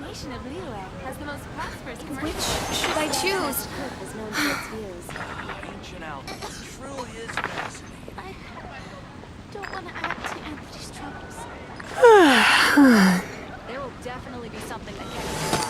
location of Liyue has the most prosperous commercial. Which should I choose? Was known for its views. Ancient outlook truly is fascinating. I don't want to add to Anthony's troubles. There will definitely be something that catches your eye.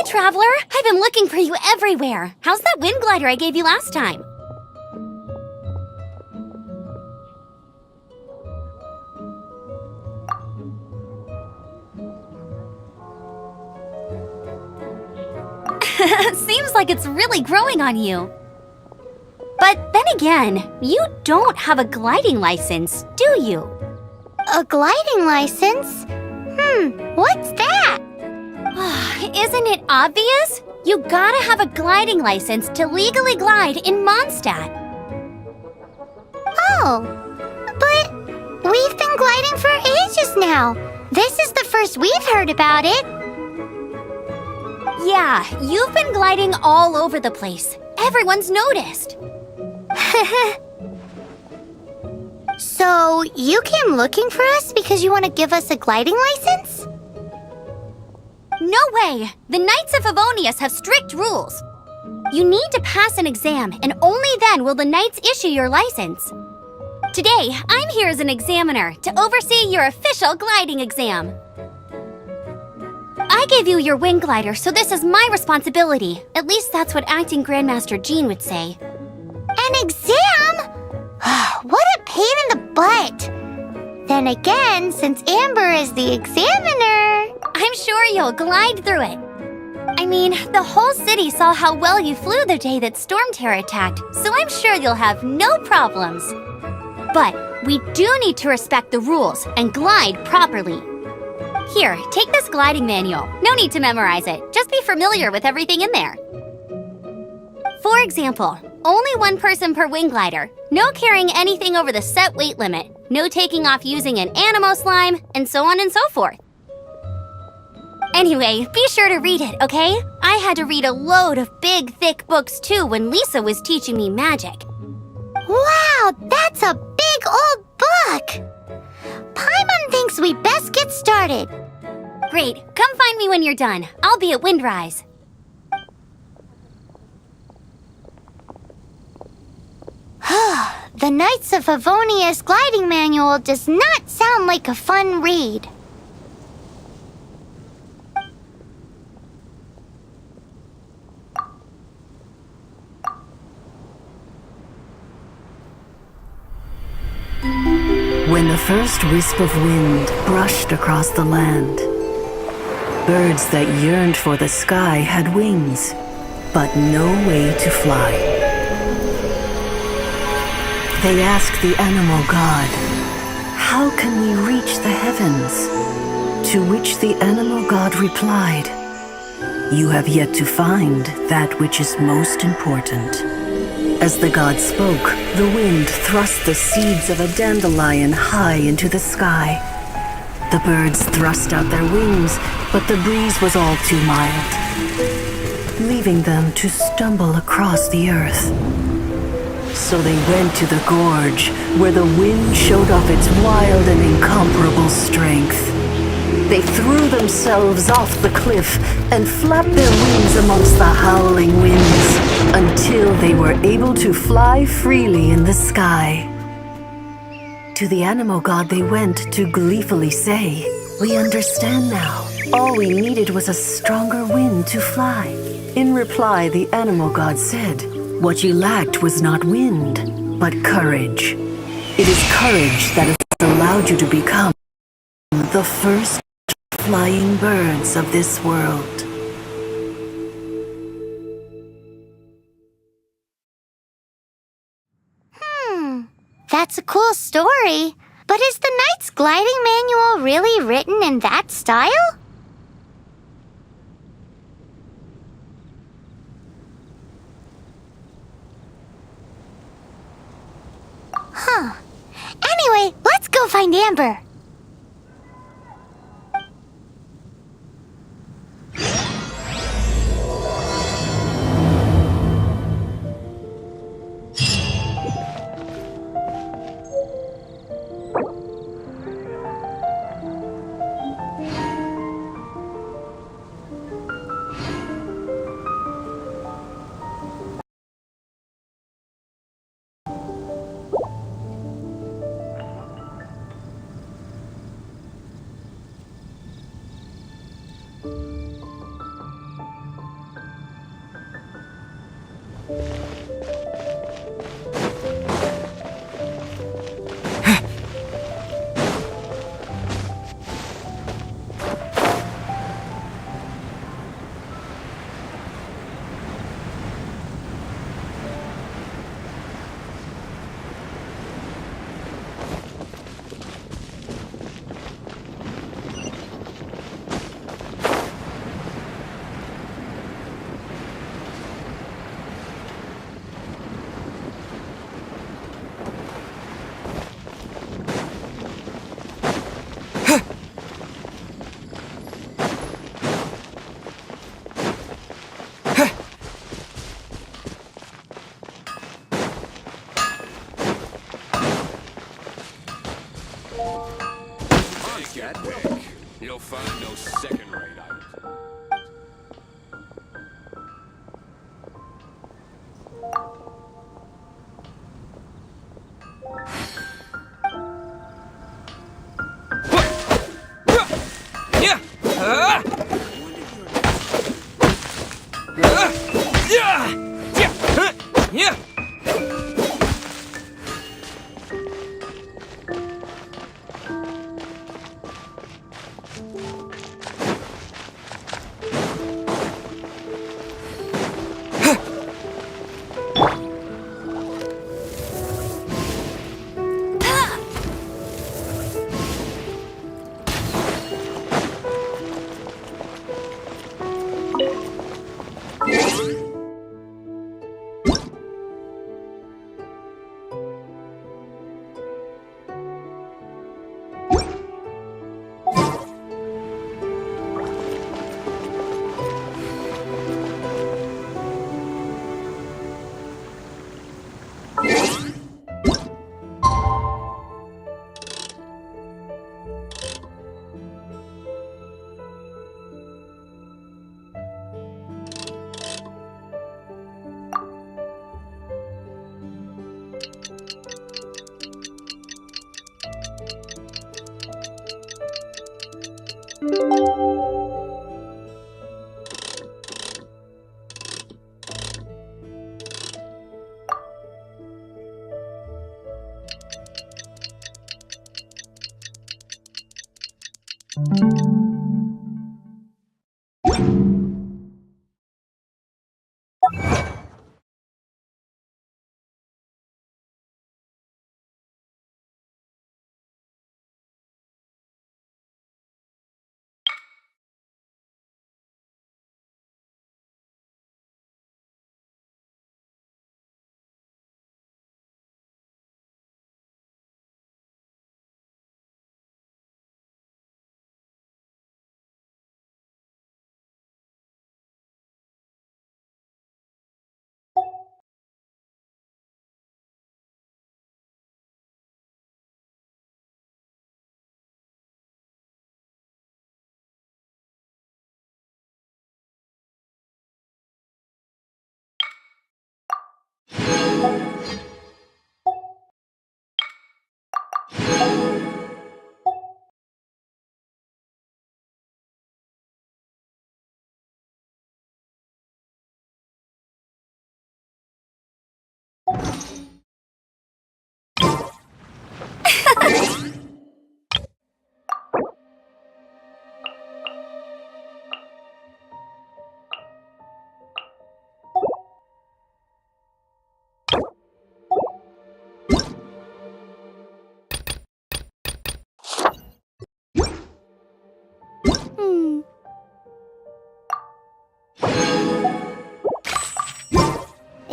Traveler, I've been looking for you everywhere. How's that wind glider I gave you last time? Seems like it's really growing on you. But then again, you don't have a gliding license, do you? A gliding license? What's that? Isn't it obvious? You gotta have a gliding license to legally glide in Mondstadt. Oh, but we've been gliding for ages now. This is the first we've heard about it. Yeah, you've been gliding all over the place. Everyone's noticed. So, you came looking for us because you want to give us a gliding license? No way! The Knights of Favonius have strict rules. You need to pass an exam, and only then will the Knights issue your license. Today, I'm here as an examiner to oversee your official gliding exam. I gave you your wing glider, so this is my responsibility. At least that's what Acting Grandmaster Jean would say. An exam? What a pain in the butt! Then again, since Amber is the examiner... I'm sure you'll glide through it. I mean, the whole city saw how well you flew the day that Storm Terror attacked, so I'm sure you'll have no problems. But we do need to respect the rules and glide properly. Here, take this gliding manual. No need to memorize it. Just be familiar with everything in there. For example, only one person per wing glider, no carrying anything over the set weight limit, no taking off using an Animo slime, and so on and so forth. Anyway, be sure to read it, okay? I had to read a load of big, thick books too when Lisa was teaching me magic. Wow, that's a big old book! Paimon thinks we best get started. Great, come find me when you're done. I'll be at Windrise. The Knights of Favonius gliding manual does not sound like a fun read. When the first wisp of wind brushed across the land, birds that yearned for the sky had wings, but no way to fly. They asked the animal god, "How can we reach the heavens?" To which the animal god replied, "You have yet to find that which is most important." As the god spoke, the wind thrust the seeds of a dandelion high into the sky. The birds thrust out their wings, but the breeze was all too mild, leaving them to stumble across the earth. So they went to the gorge, where the wind showed off its wild and incomparable strength. They threw themselves off the cliff and flapped their wings amongst the howling winds until they were able to fly freely in the sky. To the animal god they went to gleefully say, "We understand now. All we needed was a stronger wind to fly." In reply, the animal god said, "What you lacked was not wind, but courage. It is courage that has allowed you to become the first flying birds of this world." That's a cool story. But is the Knight's gliding manual really written in that style? Huh. Anyway, let's go find Amber. You'll find no second-rate items.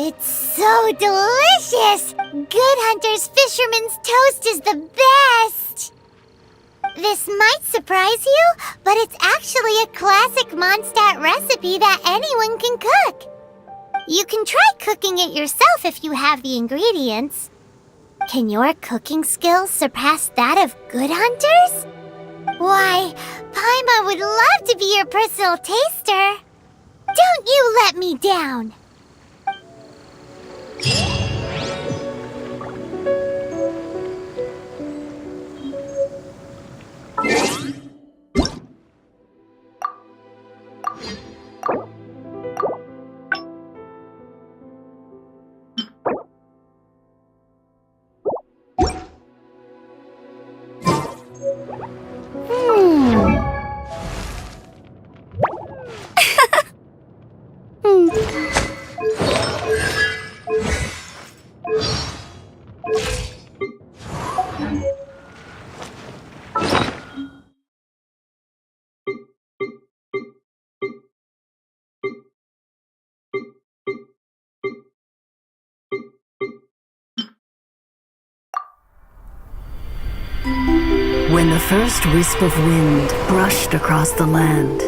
It's so delicious! Good Hunter's Fisherman's Toast is the best! This might surprise you, but it's actually a classic Mondstadt recipe that anyone can cook. You can try cooking it yourself if you have the ingredients. Can your cooking skills surpass that of Good Hunter's? Why, Paimon would love to be your personal taster. Don't you let me down! When the first wisp of wind brushed across the land,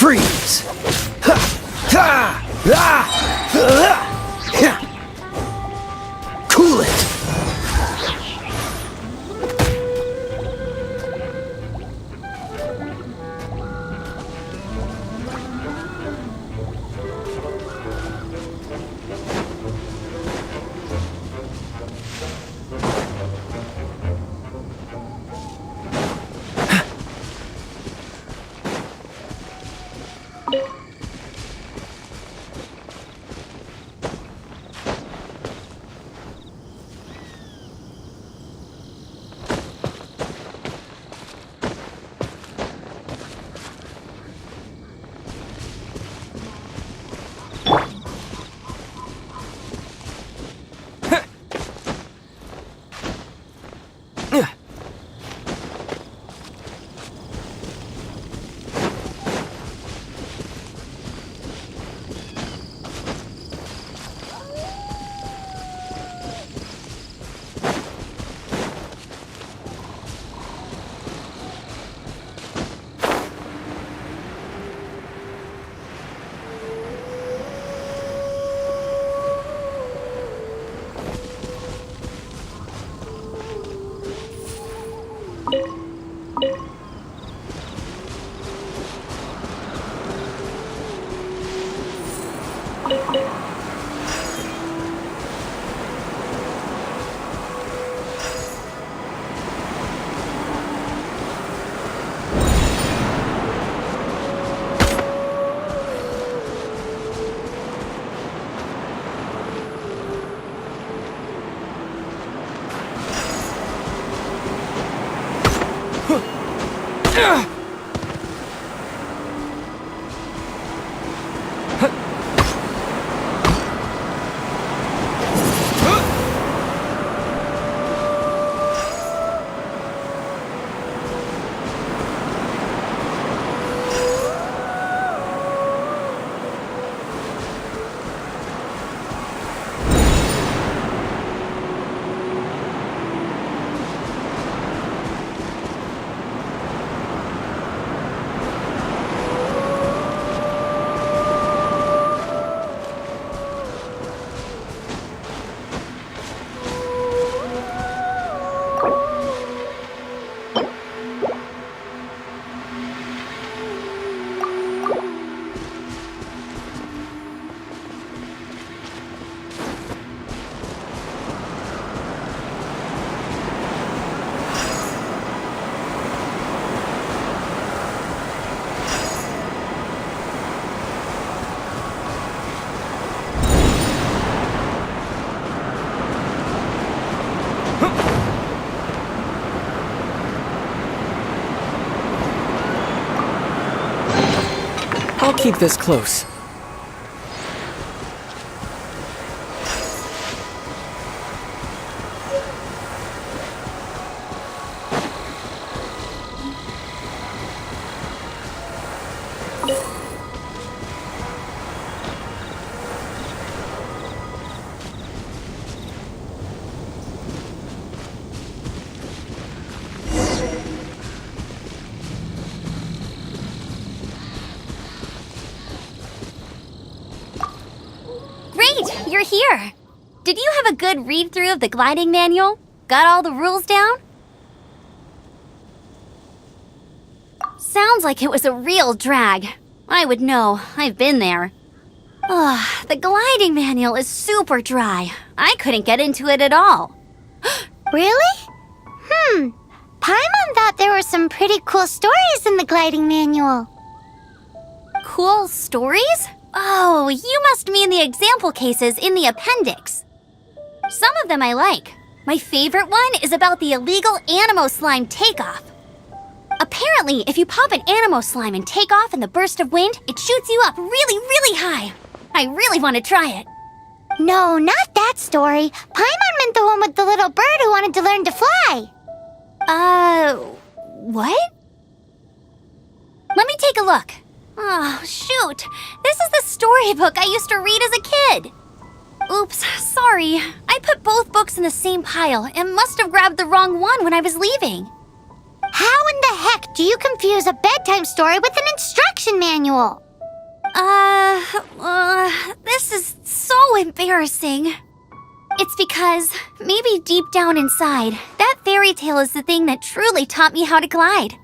Freeze! Cool it! I'll keep this close. Great, you're here. Did you have a good read-through of the gliding manual? Got all the rules down? Sounds like it was a real drag. I would know. I've been there. Ugh, the gliding manual is super dry. I couldn't get into it at all. Really? Paimon thought there were some pretty cool stories in the gliding manual. Cool stories? Oh, you must mean the example cases in the appendix. Some of them I like. My favorite one is about the illegal Animo slime takeoff. Apparently, if you pop an Animo slime and take off in the burst of wind, it shoots you up really, really high. I really want to try it. No, not that story. Paimon meant the one with the little bird who wanted to learn to fly. What? Let me take a look. Oh, shoot. This is the storybook I used to read as a kid. Oops, sorry. I put both books in the same pile and must have grabbed the wrong one when I was leaving. How in the heck do you confuse a bedtime story with an instruction manual? This is so embarrassing. It's because, maybe deep down inside, that fairy tale is the thing that truly taught me how to glide.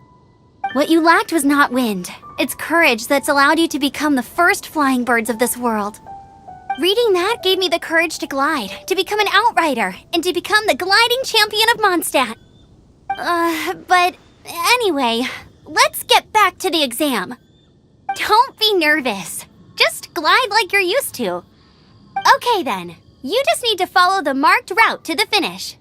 What you lacked was not wind. It's courage that's allowed you to become the first flying birds of this world. Reading that gave me the courage to glide, to become an outrider, and to become the gliding champion of Mondstadt. But anyway, let's get back to the exam. Don't be nervous. Just glide like you're used to. Okay then, you just need to follow the marked route to the finish.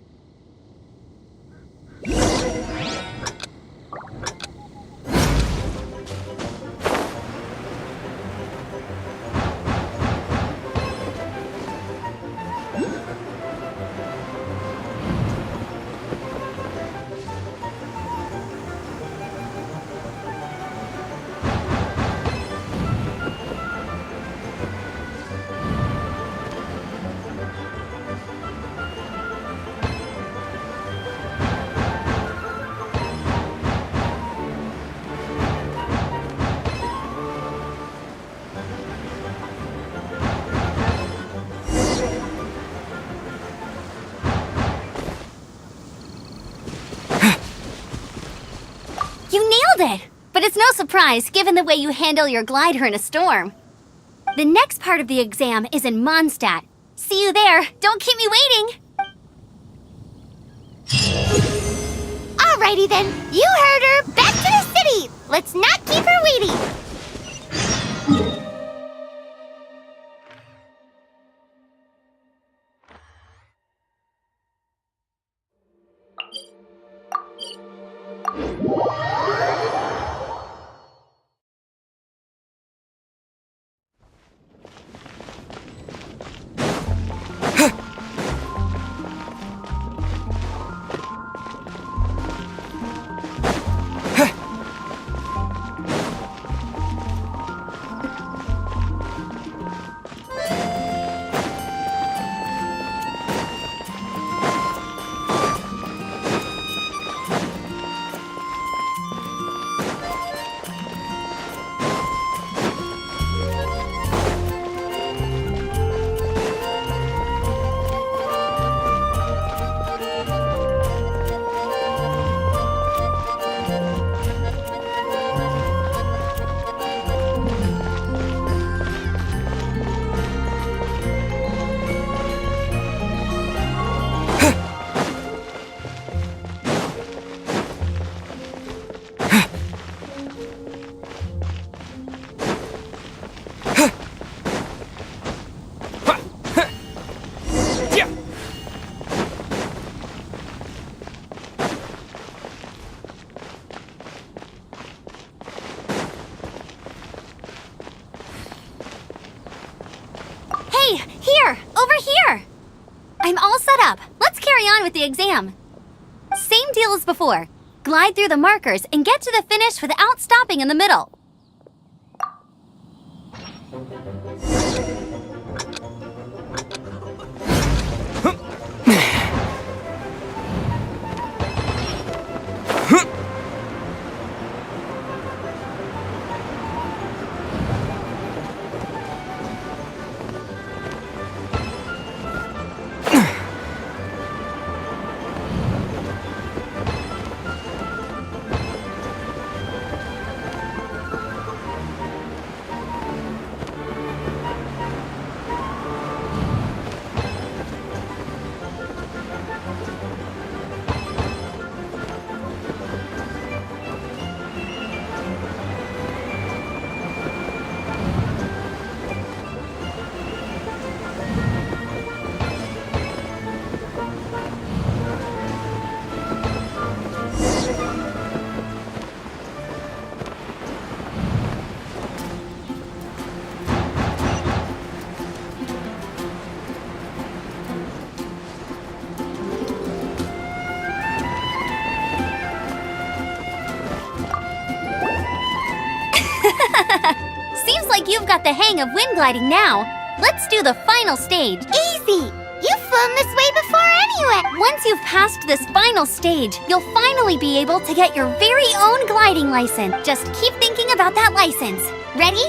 You nailed it! But it's no surprise given the way you handle your glider in a storm. The next part of the exam is in Mondstadt. See you there. Don't keep me waiting. Alrighty then, you heard her. Back to the city. Let's not keep her waiting. on with the exam. Same deal as before. Glide through the markers and get to the finish without stopping in the middle. Seems like you've got the hang of wind gliding now. Let's do the final stage. Easy! You've flown this way before anyway! Once you've passed this final stage, you'll finally be able to get your very own gliding license. Just keep thinking about that license. Ready?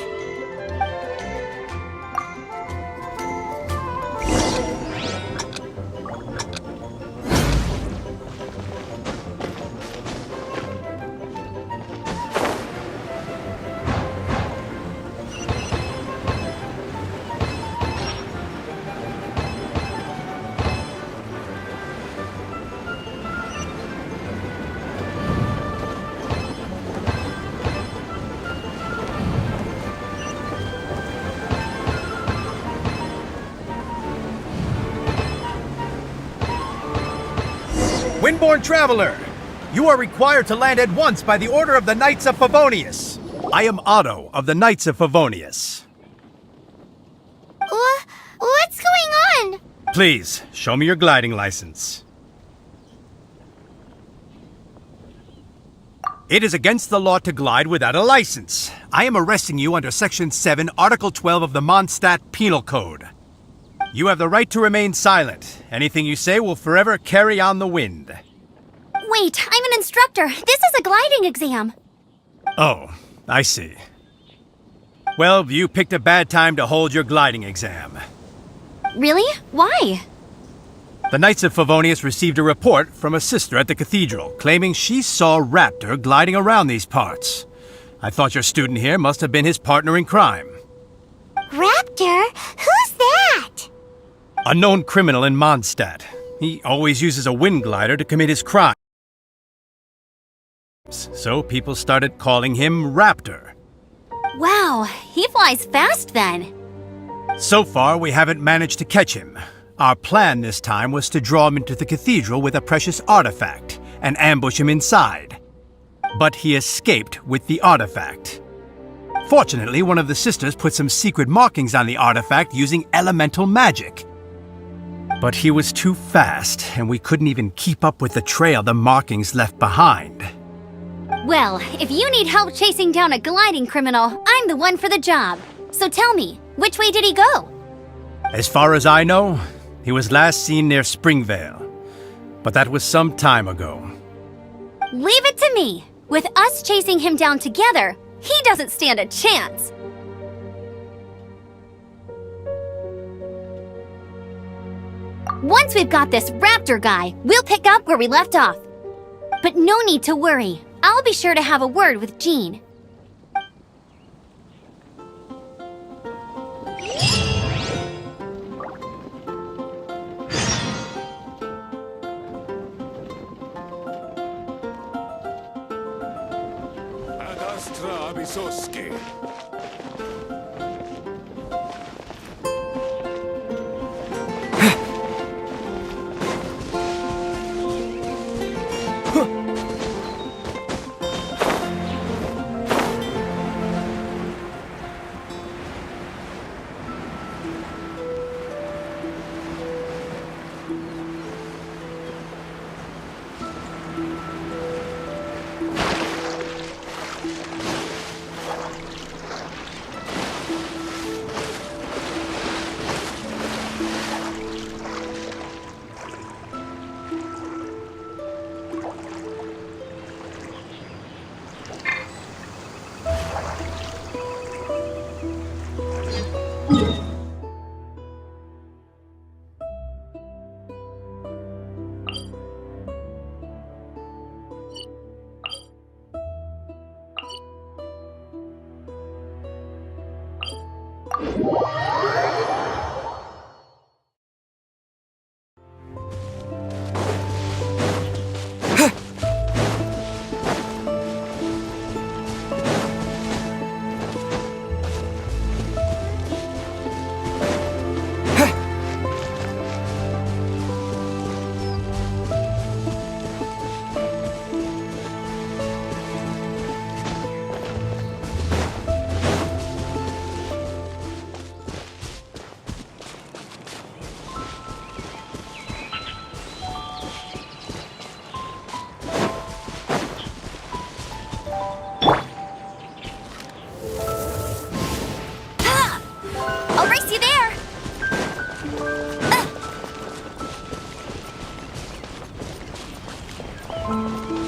Windborne Traveler, you are required to land at once by the order of the Knights of Favonius. I am Otto of the Knights of Favonius. What's going on? Please, show me your gliding license. It is against the law to glide without a license. I am arresting you under Section 7, Article 12 of the Mondstadt Penal Code. You have the right to remain silent. Anything you say will forever carry on the wind. Wait, I'm an instructor. This is a gliding exam. Oh, I see. Well, you picked a bad time to hold your gliding exam. Really? Why? The Knights of Favonius received a report from a sister at the cathedral claiming she saw Raptor gliding around these parts. I thought your student here must have been his partner in crime. Raptor? Who's that? A known criminal in Mondstadt. He always uses a wind glider to commit his crimes. So people started calling him Raptor. Wow, he flies fast then. So far, we haven't managed to catch him. Our plan this time was to draw him into the cathedral with a precious artifact and ambush him inside. But he escaped with the artifact. Fortunately, one of the sisters put some secret markings on the artifact using elemental magic. But he was too fast, and we couldn't even keep up with the trail the markings left behind. Well, if you need help chasing down a gliding criminal, I'm the one for the job. So tell me, which way did he go? As far as I know, he was last seen near Springvale. But that was some time ago. Leave it to me. With us chasing him down together, he doesn't stand a chance. Once we've got this Raptor guy, we'll pick up where we left off. But no need to worry. I'll be sure to have a word with Jean. Ad astra abisoski. I'll race you there!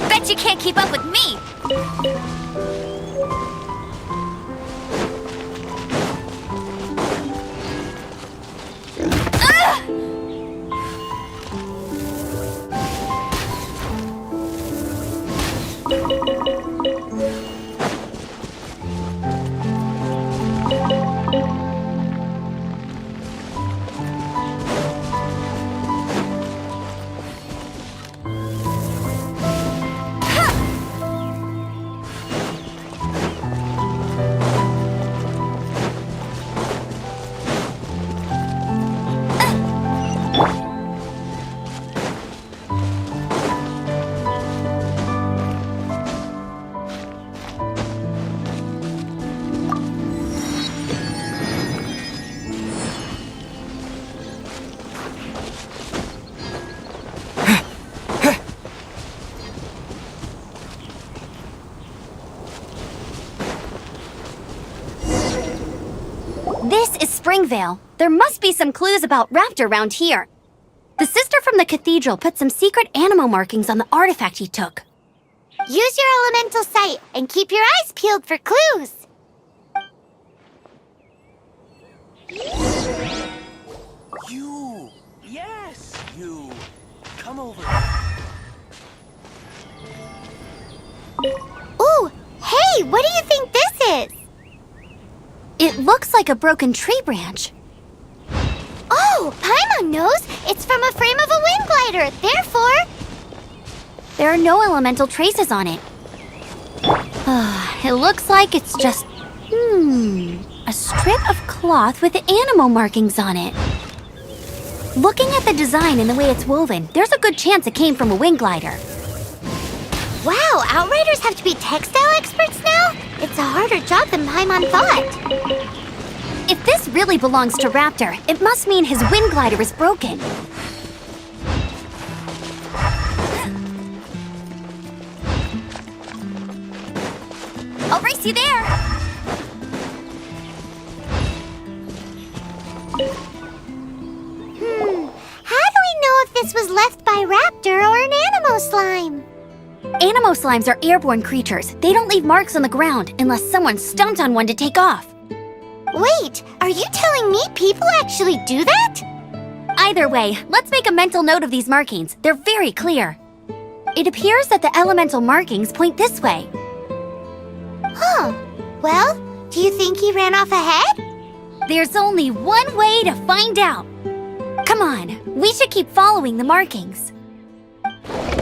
Bet you can't keep up with me! This is Springvale. There must be some clues about Raptor around here. The sister from the cathedral put some secret animal markings on the artifact he took. Use your elemental sight and keep your eyes peeled for clues. You! Yes, you! Come over. Ooh, hey, what do you think this is? It looks like a broken tree branch. Oh, Paimon knows. It's from a frame of a wind glider. Therefore, There are no elemental traces on it. It looks like it's just, a strip of cloth with animal markings on it. Looking at the design and the way it's woven, there's a good chance it came from a wind glider. wow, Outriders have to be textile experts now? It's a harder job than Paimon thought. If this really belongs to Raptor, it must mean his wind glider is broken. I'll race you there! How do we know if this was left by Raptor or an Animo slime? Animo slimes are airborne creatures. They don't leave marks on the ground unless someone stomped on one to take off. Wait, are you telling me people actually do that? Either way, let's make a mental note of these markings. They're very clear. It appears that the elemental markings point this way. Huh. Well, do you think he ran off ahead? There's only one way to find out. Come on, we should keep following the markings.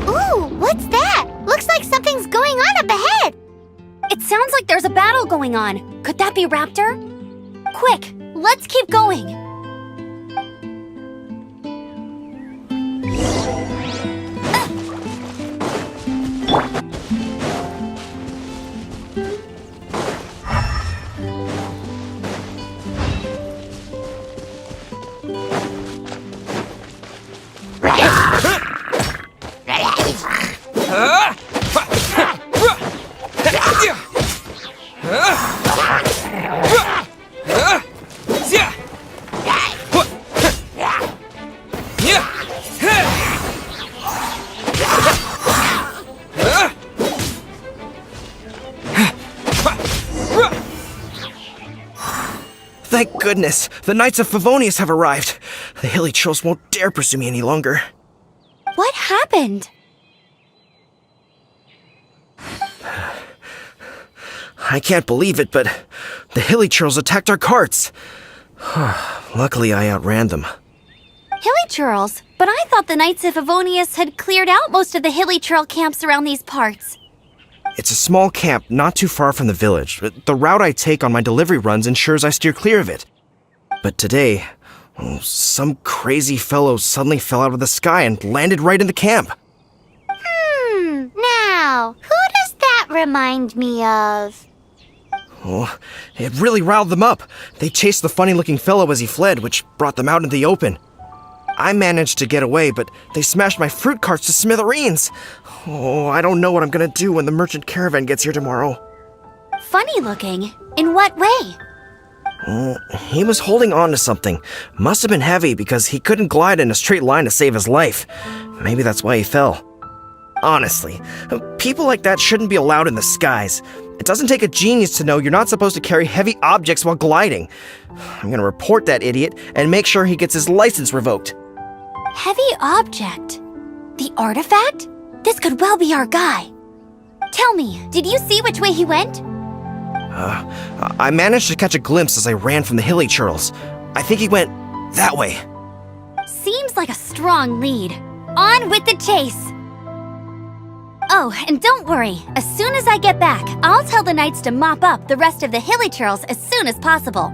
Ooh, what's that? Looks like something's going on up ahead. It sounds like there's a battle going on. Could that be Raptor? Quick, let's keep going. Thank goodness, the Knights of Favonius have arrived. The hilly trolls won't dare pursue me any longer. What happened? I can't believe it, but the hilly trolls attacked our carts. Luckily, I outran them. Hilly churls? But I thought the Knights of Favonius had cleared out most of the hilly churl camps around these parts. It's a small camp not too far from the village. The route I take on my delivery runs ensures I steer clear of it. But today, some crazy fellow suddenly fell out of the sky and landed right in the camp. Now, who does that remind me of? Oh, it really riled them up. They chased the funny-looking fellow as he fled, which brought them out in the open. I managed to get away, but they smashed my fruit carts to smithereens. Oh, I don't know what I'm gonna do when the merchant caravan gets here tomorrow. Funny looking? In what way? He was holding on to something. Must have been heavy because he couldn't glide in a straight line to save his life. Maybe that's why he fell. Honestly, people like that shouldn't be allowed in the skies. It doesn't take a genius to know you're not supposed to carry heavy objects while gliding. I'm gonna report that idiot and make sure he gets his license revoked. Heavy object? The artifact? This could well be our guy. Tell me, did you see which way he went? I managed to catch a glimpse as I ran from the hilly churls. I think he went that way. Seems like a strong lead. On with the chase! Oh, and don't worry. As soon as I get back, I'll tell the knights to mop up the rest of the hilly churls as soon as possible.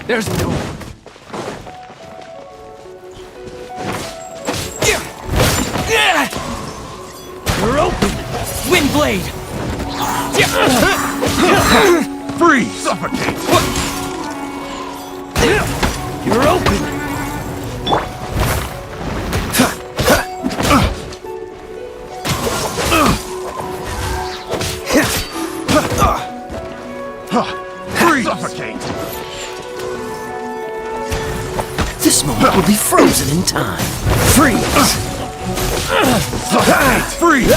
There's no... You're open! Windblade! Freeze! Suffocate! You're open! Freeze! Suffocate! This moment will be frozen in time. Freeze! Suffocate! Freeze!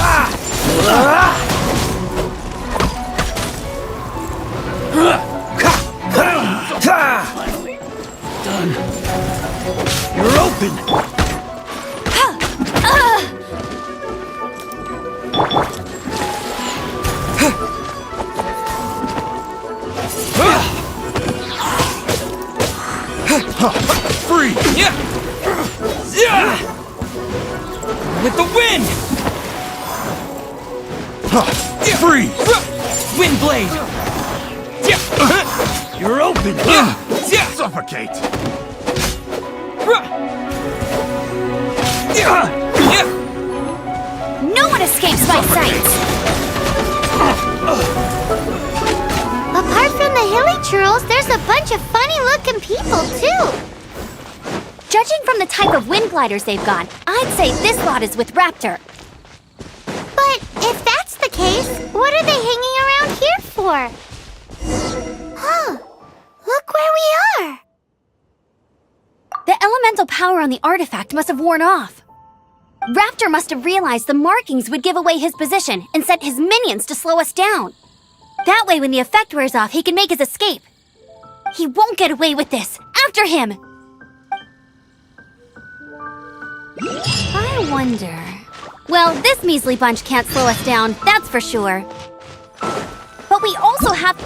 Done. You're open! Freeze! With the wind! Freeze! Windblade! You're open! Suffocate! No one escapes my sight! Apart from the hilly churls, there's a bunch of funny-looking people, too. Judging from the type of wind gliders they've got, I'd say this lot is with Raptor. But if that's the case, what are they hanging around here for? Huh. Look where we are. The elemental power on the artifact must have worn off. Raptor must have realized the markings would give away his position and sent his minions to slow us down. That way, when the effect wears off, he can make his escape. He won't get away with this. After him! I wonder... Well, this measly bunch can't slow us down, that's for sure. But we also have...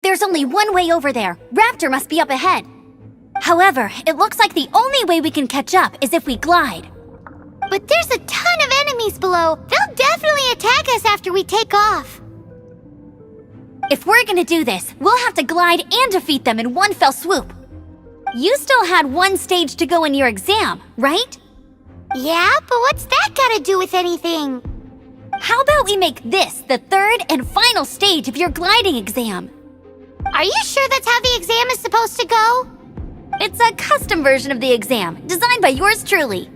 There's only one way over there. Raptor must be up ahead. However, it looks like the only way we can catch up is if we glide. But there's a ton of enemies below. They'll definitely attack us after we take off. If we're gonna do this, we'll have to glide and defeat them in one fell swoop. You still had one stage to go in your exam, right? Yeah, but what's that gotta do with anything? How about we make this the third and final stage of your gliding exam? Are you sure that's how the exam is supposed to go? It's a custom version of the exam, designed by yours truly.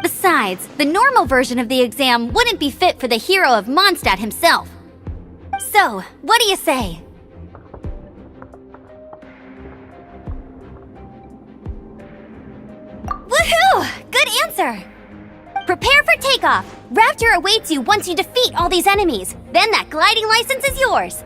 Besides, the normal version of the exam wouldn't be fit for the hero of Mondstadt himself. So, what do you say? Woohoo! Good answer! Prepare for takeoff! Raptor awaits you once you defeat all these enemies. Then that gliding license is yours!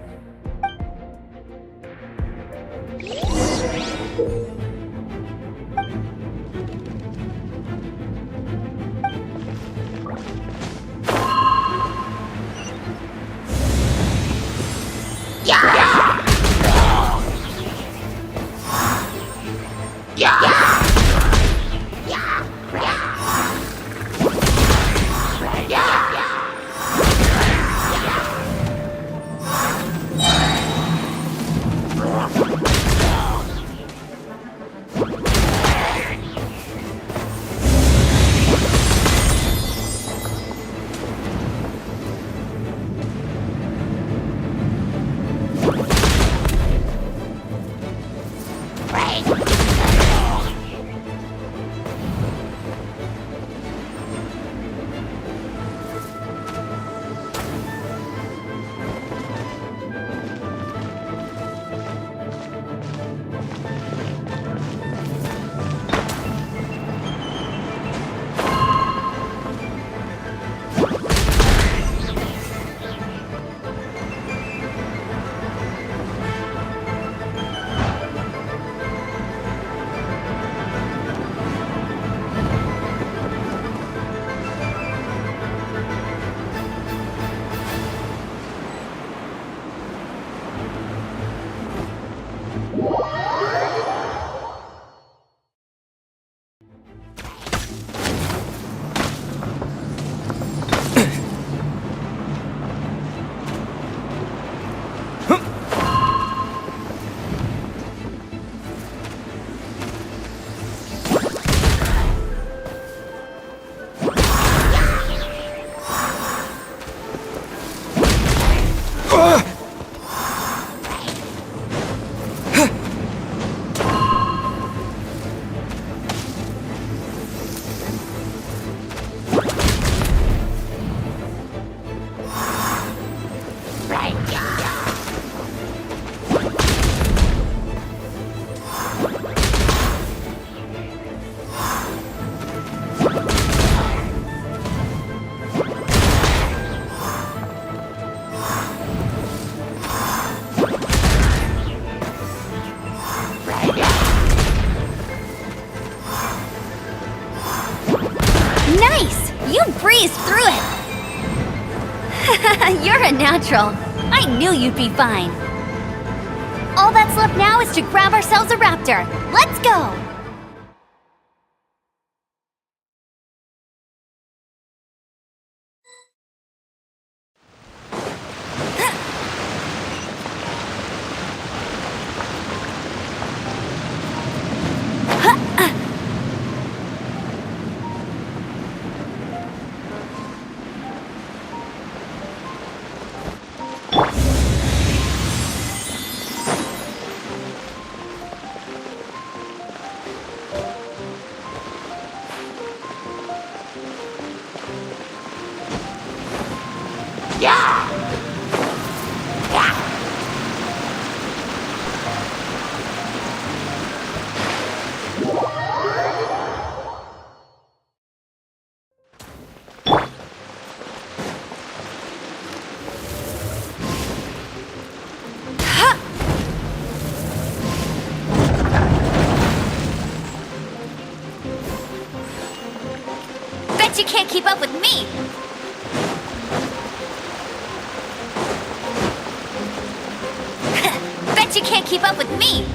Nice! You breezed through it! You're a natural. I knew you'd be fine. All that's left now is to grab ourselves a raptor. Let's go! Bet you can't keep up with me! Bet you can't keep up with me!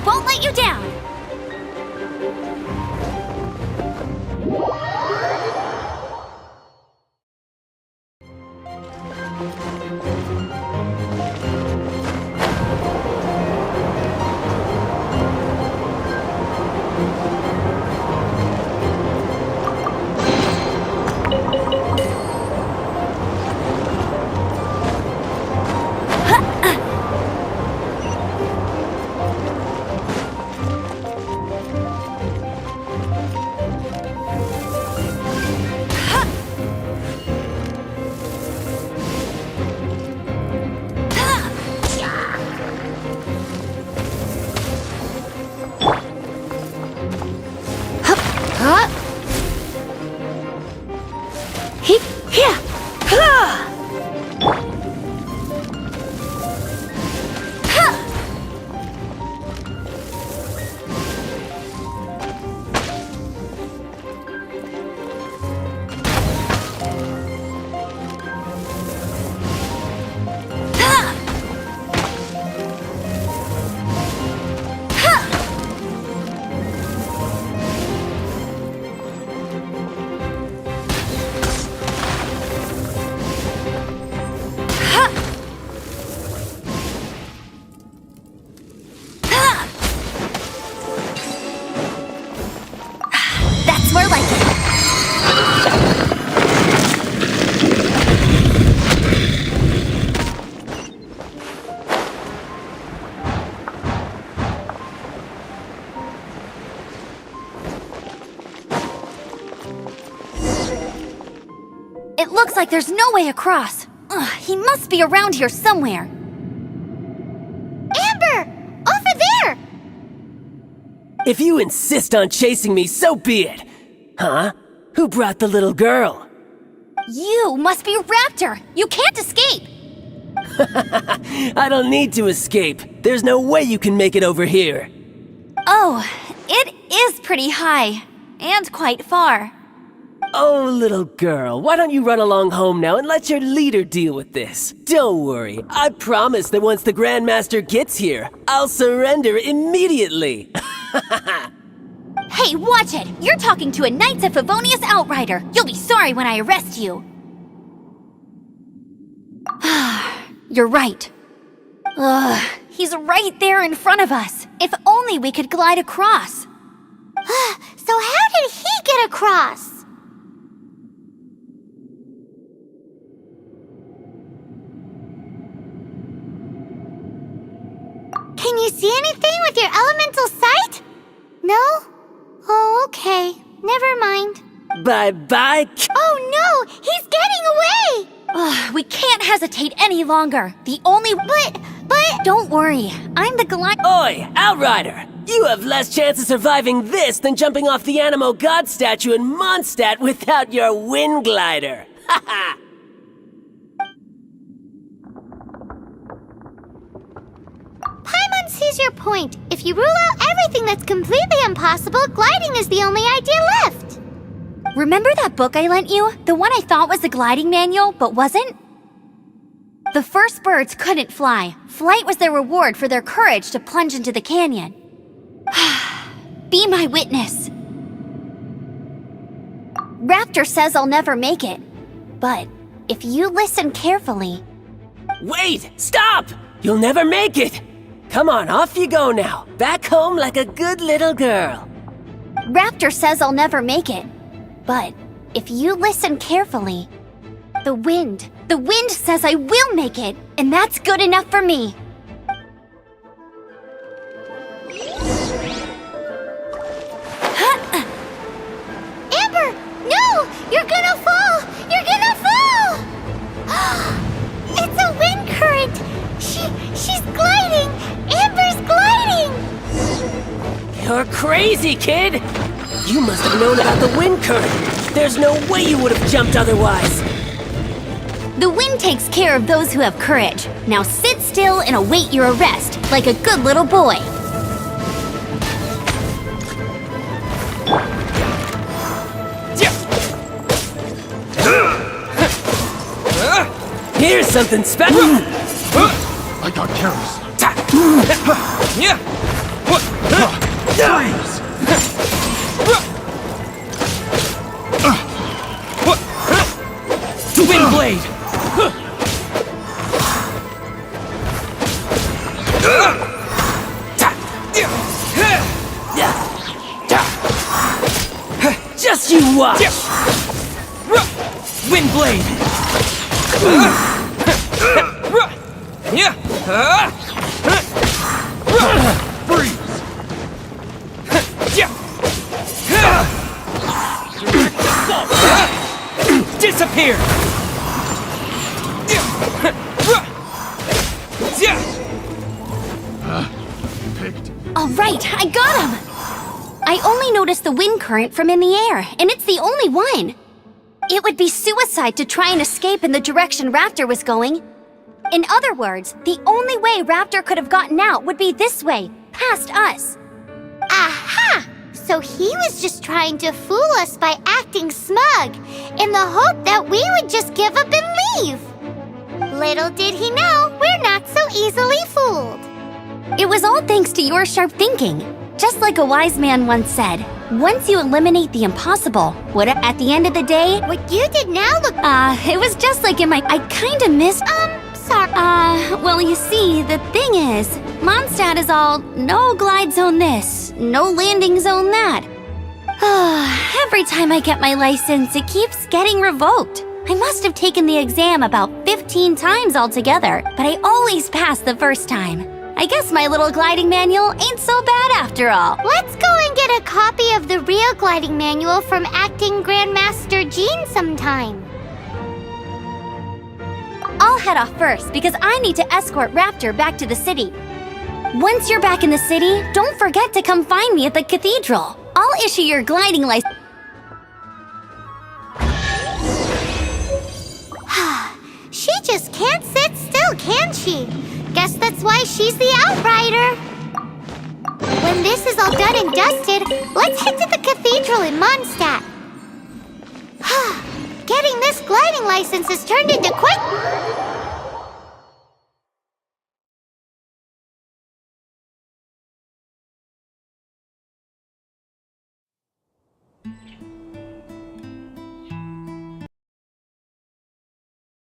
won't let you down. That's more like it. It looks like there's no way across. Ugh, he must be around here somewhere. Amber! Over there! If you insist on chasing me, so be it. Huh? Who brought the little girl? You must be Raptor. You can't escape. I don't need to escape. There's no way you can make it over here. Oh, it is pretty high. And quite far. Oh, little girl, why don't you run along home now and let your leader deal with this? Don't worry, I promise that once the Grandmaster gets here, I'll surrender immediately. Hey, watch it! You're talking to a Knights of Favonius outrider. You'll be sorry when I arrest you. You're right. Ugh, he's right there in front of us. If only we could glide across. So how did he get across? Can you see anything with your elemental sight? No? Oh, okay. Never mind. Bye-bye. Oh no! He's getting away! Ugh, we can't hesitate any longer. The only... But... Don't worry. I'm the Oi, Outrider! You have less chance of surviving this than jumping off the Animo God statue in Mondstadt without your wind glider. Haha! Paimon sees your point. If you rule out everything that's completely impossible, gliding is the only idea left. Remember that book I lent you? The one I thought was the gliding manual, but wasn't? The first birds couldn't fly. Flight was their reward for their courage to plunge into the canyon. Be my witness. Raptor says I'll never make it. But if you listen carefully... Wait! Stop! You'll never make it! Come on, off you go now. Back home like a good little girl. Raptor says I'll never make it. But if you listen carefully... The wind says I will make it, and that's good enough for me. Amber! No! You're gonna fall! You're gonna fall! It's a wind current! She's gliding! Amber's gliding! You're crazy, kid! You must have known about the wind current. There's no way you would have jumped otherwise. The wind takes care of those who have courage. Now sit still and await your arrest, like a good little boy. Here's something special! I got careless. Freeze! Wind blade! Just you watch! Wind blade! Freeze! Disappear! Picked. All right, I got him! I only noticed the wind current from in the air, and it's the only one. It would be suicide to try and escape in the direction Raptor was going. In other words, the only way Raptor could have gotten out would be this way, past us. Aha! So he was just trying to fool us by acting smug, in the hope that we would just give up and leave. Little did he know, we're not so easily fooled. It was all thanks to your sharp thinking. Just like a wise man once said, once you eliminate the impossible, at the end of the day, What you did now look... it was just like in my... I kinda missed... sorry. Well, you see, the thing is, Mondstadt is all, no glide zone this, no landing zone that. Every time I get my license, it keeps getting revoked. I must have taken the exam about 15 times altogether, but I always pass the first time. I guess my little gliding manual ain't so bad after all. Let's go and get a copy of the real gliding manual from Acting Grandmaster Jean sometime. I'll head off first because I need to escort Raptor back to the city. Once you're back in the city, don't forget to come find me at the cathedral. I'll issue your gliding license. She just can't sit still, can she? Guess that's why she's the Outrider. When this is all done and dusted, let's head to the cathedral in Mondstadt. Getting this gliding license has turned into quite...